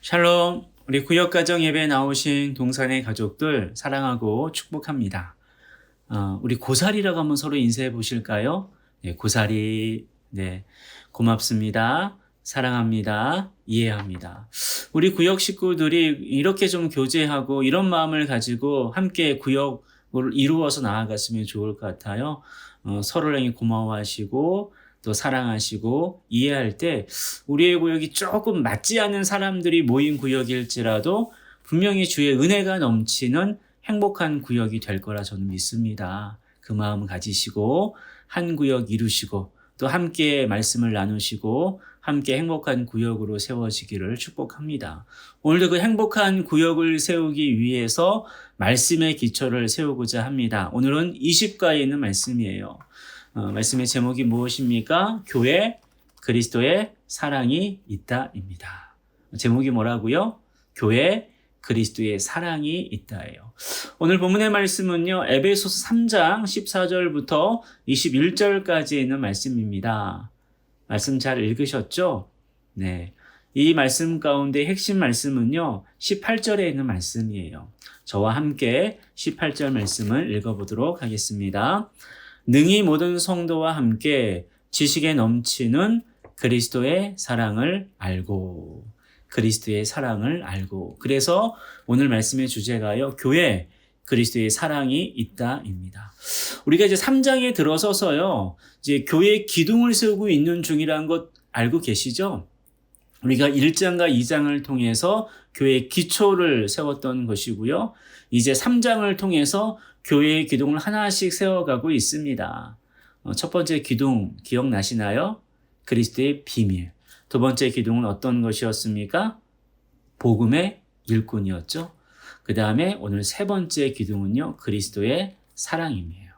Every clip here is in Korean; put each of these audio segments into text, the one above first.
샬롬, 우리 구역가정 예배 나오신 동산의 가족들 사랑하고 축복합니다. 우리 고사리라고 한번 서로 인사해 보실까요? 네, 고사리, 네, 고맙습니다. 사랑합니다. 이해합니다. 우리 구역 식구들이 이렇게 좀 교제하고 이런 마음을 가지고 함께 구역을 이루어서 나아갔으면 좋을 것 같아요. 서로를 고마워하시고 또 사랑하시고 이해할 때 우리의 구역이 조금 맞지 않는 사람들이 모인 구역일지라도 분명히 주의 은혜가 넘치는 행복한 구역이 될 거라 저는 믿습니다. 그 마음 가지시고 한 구역 이루시고 또 함께 말씀을 나누시고 함께 행복한 구역으로 세워지기를 축복합니다. 오늘도 그 행복한 구역을 세우기 위해서 말씀의 기초를 세우고자 합니다. 오늘은 20가에 있는 말씀이에요. 말씀의 제목이 무엇입니까? 교회 그리스도의 사랑이 있다입니다. 제목이 뭐라고요? 교회 그리스도의 사랑이 있다예요. 오늘 본문의 말씀은요, 에베소서 3장 14절부터 21절까지 있는 말씀입니다. 말씀 잘 읽으셨죠? 네. 이 말씀 가운데 핵심 말씀은요, 18절에 있는 말씀이에요. 저와 함께 18절 말씀을 읽어보도록 하겠습니다. 능히 모든 성도와 함께 지식에 넘치는 그리스도의 사랑을 알고, 그리스도의 사랑을 알고. 그래서 오늘 말씀의 주제가요, 교회 그리스도의 사랑이 있다입니다. 우리가 이제 3장에 들어서서요, 이제 교회 기둥을 세우고 있는 중이라는 것 알고 계시죠? 우리가 1장과 2장을 통해서 교회의 기초를 세웠던 것이고요. 이제 3장을 통해서 교회의 기둥을 하나씩 세워가고 있습니다. 첫 번째 기둥 기억나시나요? 그리스도의 비밀. 두 번째 기둥은 어떤 것이었습니까? 복음의 일꾼이었죠. 그 다음에 오늘 세 번째 기둥은요, 그리스도의 사랑이에요.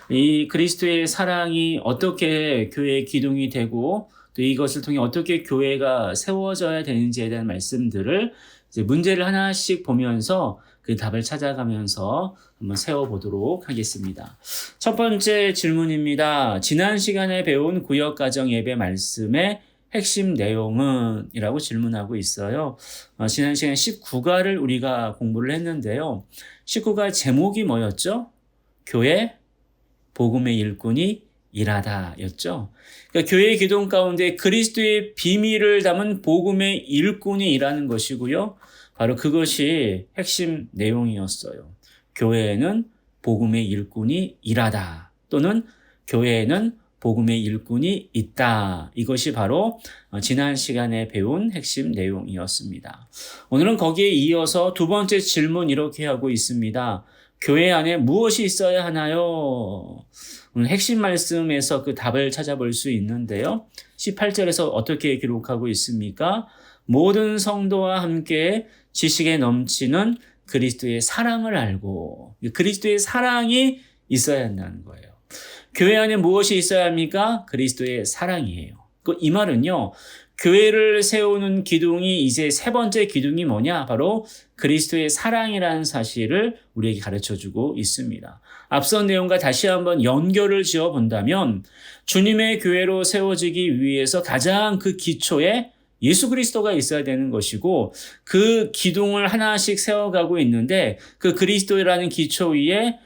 이 그리스도의 사랑이 어떻게 교회의 기둥이 되고 또 이것을 통해 어떻게 교회가 세워져야 되는지에 대한 말씀들을 이제 문제를 하나씩 보면서 그 답을 찾아가면서 한번 세워보도록 하겠습니다. 첫 번째 질문입니다. 지난 시간에 배운 구역가정 예배 말씀의 핵심 내용은? 이라고 질문하고 있어요. 지난 시간 19가를 우리가 공부를 했는데요. 19가 제목이 뭐였죠? 교회 복음의 일꾼이 일하다 였죠. 그러니까 교회의 기둥 가운데 그리스도의 비밀을 담은 복음의 일꾼이 일하는 것이고요. 바로 그것이 핵심 내용이었어요. 교회에는 복음의 일꾼이 일하다, 또는 교회에는 복음의 일꾼이 있다. 이것이 바로 지난 시간에 배운 핵심 내용이었습니다. 오늘은 거기에 이어서 두 번째 질문 이렇게 하고 있습니다. 교회 안에 무엇이 있어야 하나요? 오늘 핵심 말씀에서 그 답을 찾아볼 수 있는데요. 18절에서 어떻게 기록하고 있습니까? 모든 성도와 함께 지식에 넘치는 그리스도의 사랑을 알고, 그리스도의 사랑이 있어야 한다는 거예요. 교회 안에 무엇이 있어야 합니까? 그리스도의 사랑이에요. 이 말은요, 교회를 세우는 기둥이 이제 세 번째 기둥이 뭐냐? 바로 그리스도의 사랑이라는 사실을 우리에게 가르쳐주고 있습니다. 앞선 내용과 다시 한번 연결을 지어 본다면 주님의 교회로 세워지기 위해서 가장 그 기초에 예수 그리스도가 있어야 되는 것이고, 그 기둥을 하나씩 세워가고 있는데 그 그리스도라는 기초 위에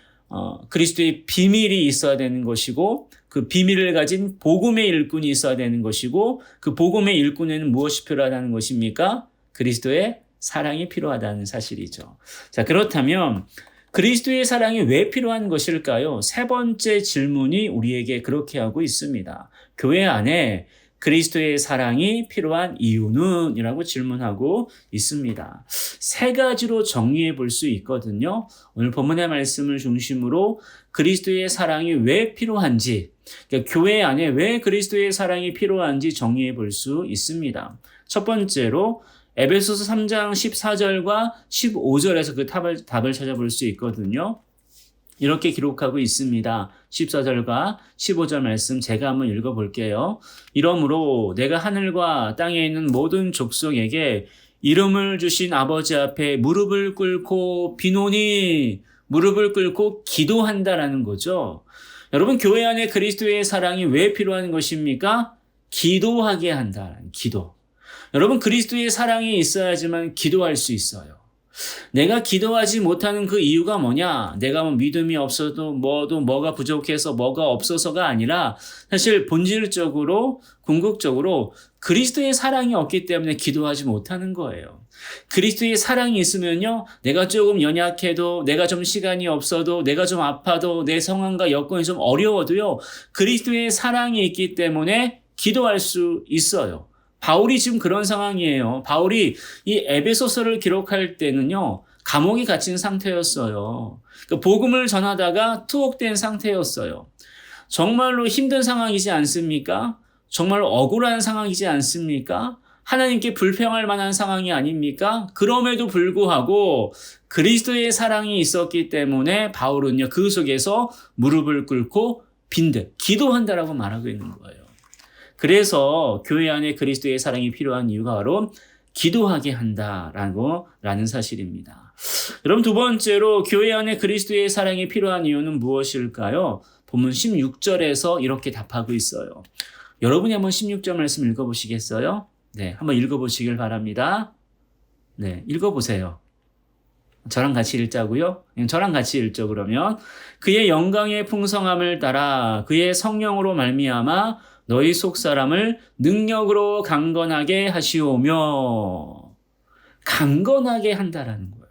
그리스도의 비밀이 있어야 되는 것이고, 그 비밀을 가진 복음의 일꾼이 있어야 되는 것이고, 그 복음의 일꾼에는 무엇이 필요하다는 것입니까? 그리스도의 사랑이 필요하다는 사실이죠. 자, 그렇다면 그리스도의 사랑이 왜 필요한 것일까요? 세 번째 질문이 우리에게 그렇게 하고 있습니다. 교회 안에 그리스도의 사랑이 필요한 이유는? 이라고 질문하고 있습니다. 세 가지로 정리해 볼 수 있거든요. 오늘 본문의 말씀을 중심으로 그리스도의 사랑이 왜 필요한지, 그러니까 교회 안에 왜 그리스도의 사랑이 필요한지 정리해 볼 수 있습니다. 첫 번째로 에베소서 3장 14절과 15절에서 그 답을 찾아볼 수 있거든요. 이렇게 기록하고 있습니다. 14절과 15절 말씀 제가 한번 읽어볼게요. 이러므로 내가 하늘과 땅에 있는 모든 족속에게 이름을 주신 아버지 앞에 무릎을 꿇고 비노니, 무릎을 꿇고 기도한다라는 거죠. 여러분, 교회 안에 그리스도의 사랑이 왜 필요한 것입니까? 기도하게 한다는 기도. 여러분, 그리스도의 사랑이 있어야지만 기도할 수 있어요. 내가 기도하지 못하는 그 이유가 뭐냐? 내가 뭐 믿음이 없어도 뭐가 부족해서 뭐가 없어서가 아니라 사실 본질적으로 궁극적으로 그리스도의 사랑이 없기 때문에 기도하지 못하는 거예요. 그리스도의 사랑이 있으면요, 내가 조금 연약해도, 내가 좀 시간이 없어도, 내가 좀 아파도, 내 상황과 여건이 좀 어려워도요, 그리스도의 사랑이 있기 때문에 기도할 수 있어요. 바울이 지금 그런 상황이에요. 바울이 이 에베소서를 기록할 때는요, 감옥에 갇힌 상태였어요. 복음을 전하다가 투옥된 상태였어요. 정말로 힘든 상황이지 않습니까? 정말로 억울한 상황이지 않습니까? 하나님께 불평할 만한 상황이 아닙니까? 그럼에도 불구하고 그리스도의 사랑이 있었기 때문에 바울은요, 그 속에서 무릎을 꿇고 빈듯 기도한다라고 말하고 있는 거예요. 그래서 교회 안에 그리스도의 사랑이 필요한 이유가 바로 기도하게 한다라는 사실입니다. 여러분, 두 번째로 교회 안에 그리스도의 사랑이 필요한 이유는 무엇일까요? 본문 16절에서 이렇게 답하고 있어요. 여러분이 한번 16절 말씀 읽어보시겠어요? 네, 한번 읽어보시길 바랍니다. 네, 읽어보세요. 저랑 같이 읽자고요? 저랑 같이 읽죠. 그러면 그의 영광의 풍성함을 따라 그의 성령으로 말미암아 너희 속사람을 능력으로 강건하게 하시오며, 강건하게 한다라는 거예요.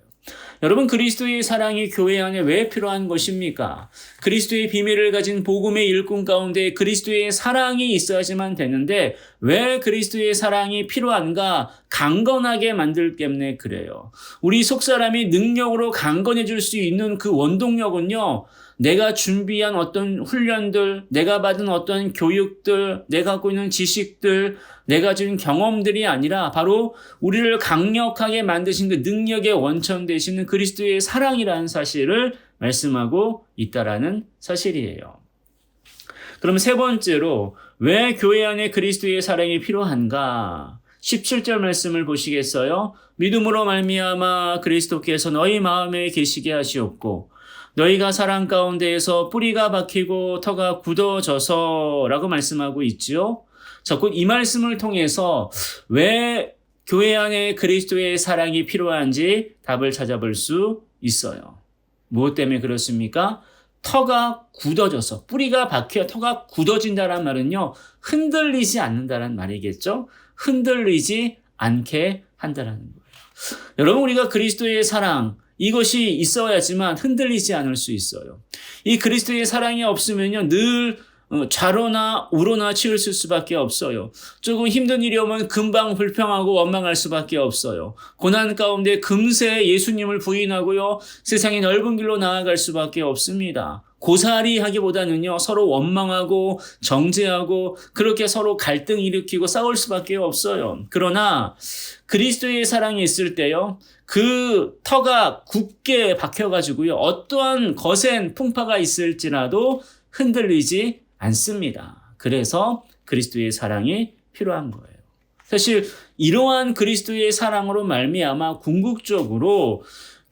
여러분, 그리스도의 사랑이 교회 안에 왜 필요한 것입니까? 그리스도의 비밀을 가진 복음의 일꾼 가운데 그리스도의 사랑이 있어야지만 되는데 왜 그리스도의 사랑이 필요한가? 강건하게 만들 때문에 그래요. 우리 속사람이 능력으로 강건해질 수 있는 그 원동력은요, 내가 준비한 어떤 훈련들, 내가 받은 어떤 교육들, 내가 갖고 있는 지식들, 내가 가진 경험들이 아니라 바로 우리를 강력하게 만드신 그 능력의 원천 되시는 그리스도의 사랑이라는 사실을 말씀하고 있다라는 사실이에요. 그럼 세 번째로 왜 교회 안에 그리스도의 사랑이 필요한가? 17절 말씀을 보시겠어요? 믿음으로 말미암아 그리스도께서 너희 마음에 계시게 하시옵고 너희가 사랑 가운데에서 뿌리가 박히고 터가 굳어져서 라고 말씀하고 있지요. 자, 곧 이 말씀을 통해서 왜 교회 안에 그리스도의 사랑이 필요한지 답을 찾아볼 수 있어요. 무엇 때문에 그렇습니까? 터가 굳어져서, 뿌리가 박혀 터가 굳어진다는 말은요, 흔들리지 않는다는 말이겠죠. 흔들리지 않게 한다는 거예요. 여러분, 우리가 그리스도의 사랑, 이것이 있어야지만 흔들리지 않을 수 있어요. 이 그리스도의 사랑이 없으면요, 늘 좌로나 우로나 치우칠 수밖에 없어요. 조금 힘든 일이 오면 금방 불평하고 원망할 수밖에 없어요. 고난 가운데 금세 예수님을 부인하고요, 세상의 넓은 길로 나아갈 수밖에 없습니다. 고사리 하기보다는요, 서로 원망하고 정죄하고 그렇게 서로 갈등 일으키고 싸울 수밖에 없어요. 그러나 그리스도의 사랑이 있을 때요, 그 터가 굳게 박혀가지고요, 어떠한 거센 풍파가 있을지라도 흔들리지 않습니다. 그래서 그리스도의 사랑이 필요한 거예요. 사실 이러한 그리스도의 사랑으로 말미암아 궁극적으로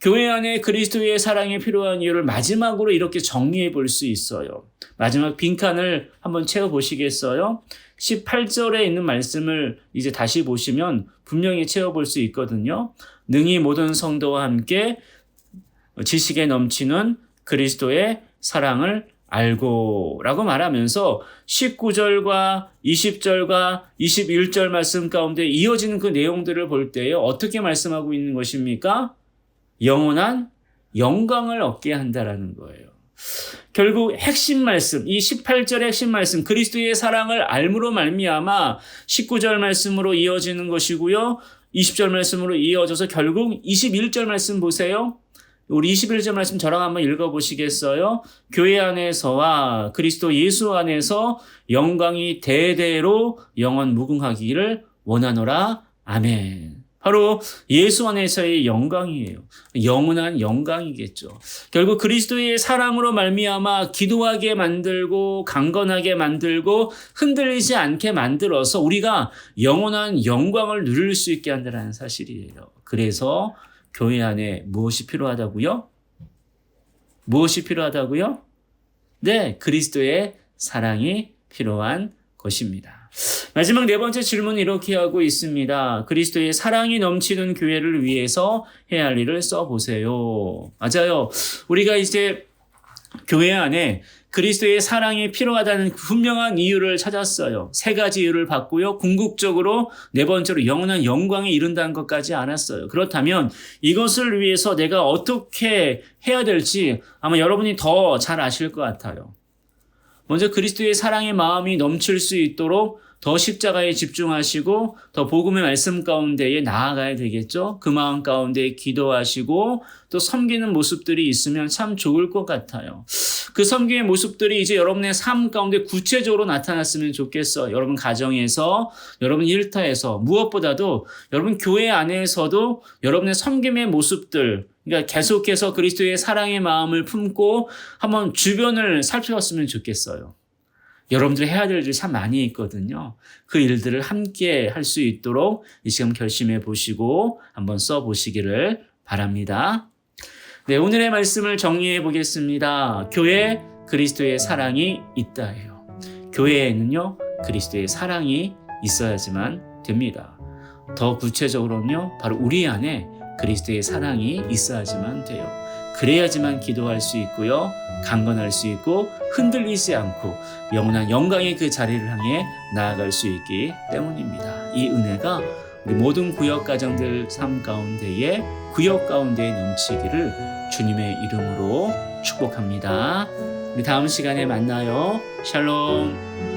교회 안에 그리스도의 사랑이 필요한 이유를 마지막으로 이렇게 정리해 볼 수 있어요. 마지막 빈칸을 한번 채워보시겠어요? 18절에 있는 말씀을 이제 다시 보시면 분명히 채워볼 수 있거든요. 능히 모든 성도와 함께 지식에 넘치는 그리스도의 사랑을 알고 라고 말하면서 19절과 20절과 21절 말씀 가운데 이어지는 그 내용들을 볼 때요, 어떻게 말씀하고 있는 것입니까? 영원한 영광을 얻게 한다라는 거예요. 결국 핵심 말씀, 이 18절의 핵심 말씀, 그리스도의 사랑을 알므로 말미암아 19절 말씀으로 이어지는 것이고요, 20절 말씀으로 이어져서 결국 21절 말씀 보세요. 우리 21절 말씀 저랑 한번 읽어보시겠어요? 교회 안에서와 그리스도 예수 안에서 영광이 대대로 영원 무궁하기를 원하노라. 아멘. 바로 예수 안에서의 영광이에요. 영원한 영광이겠죠. 결국 그리스도의 사랑으로 말미암아 기도하게 만들고 강건하게 만들고 흔들리지 않게 만들어서 우리가 영원한 영광을 누릴 수 있게 한다는 사실이에요. 그래서 교회 안에 무엇이 필요하다고요? 무엇이 필요하다고요? 네, 그리스도의 사랑이 필요한 것입니다. 마지막 네 번째 질문은 이렇게 하고 있습니다. 그리스도의 사랑이 넘치는 교회를 위해서 해야 할 일을 써보세요. 맞아요. 우리가 이제 교회 안에 그리스도의 사랑이 필요하다는 분명한 이유를 찾았어요. 세 가지 이유를 봤고요. 궁극적으로 네 번째로 영원한 영광에 이른다는 것까지 알았어요. 그렇다면 이것을 위해서 내가 어떻게 해야 될지 아마 여러분이 더 잘 아실 것 같아요. 먼저 그리스도의 사랑의 마음이 넘칠 수 있도록 더 십자가에 집중하시고 더 복음의 말씀 가운데에 나아가야 되겠죠. 그 마음 가운데 기도하시고 또 섬기는 모습들이 있으면 참 좋을 것 같아요. 그 섬김의 모습들이 이제 여러분의 삶 가운데 구체적으로 나타났으면 좋겠어요. 여러분 가정에서, 여러분 일터에서, 무엇보다도 여러분 교회 안에서도 여러분의 섬김의 모습들, 그러니까 계속해서 그리스도의 사랑의 마음을 품고 한번 주변을 살펴봤으면 좋겠어요. 여러분들이 해야 될 일이 참 많이 있거든요. 그 일들을 함께 할 수 있도록 이 시간 결심해 보시고 한번 써보시기를 바랍니다. 네, 오늘의 말씀을 정리해 보겠습니다. 교회에 그리스도의 사랑이 있다예요. 교회에는요, 그리스도의 사랑이 있어야지만 됩니다. 더 구체적으로는요, 바로 우리 안에 그리스도의 사랑이 있어야지만 돼요. 그래야지만 기도할 수 있고요, 강건할 수 있고 흔들리지 않고 영원한 영광의 그 자리를 향해 나아갈 수 있기 때문입니다. 이 은혜가 우리 모든 구역 가정들 삶 가운데에 구역 가운데에 넘치기를 주님의 이름으로 축복합니다. 우리 다음 시간에 만나요. 샬롬.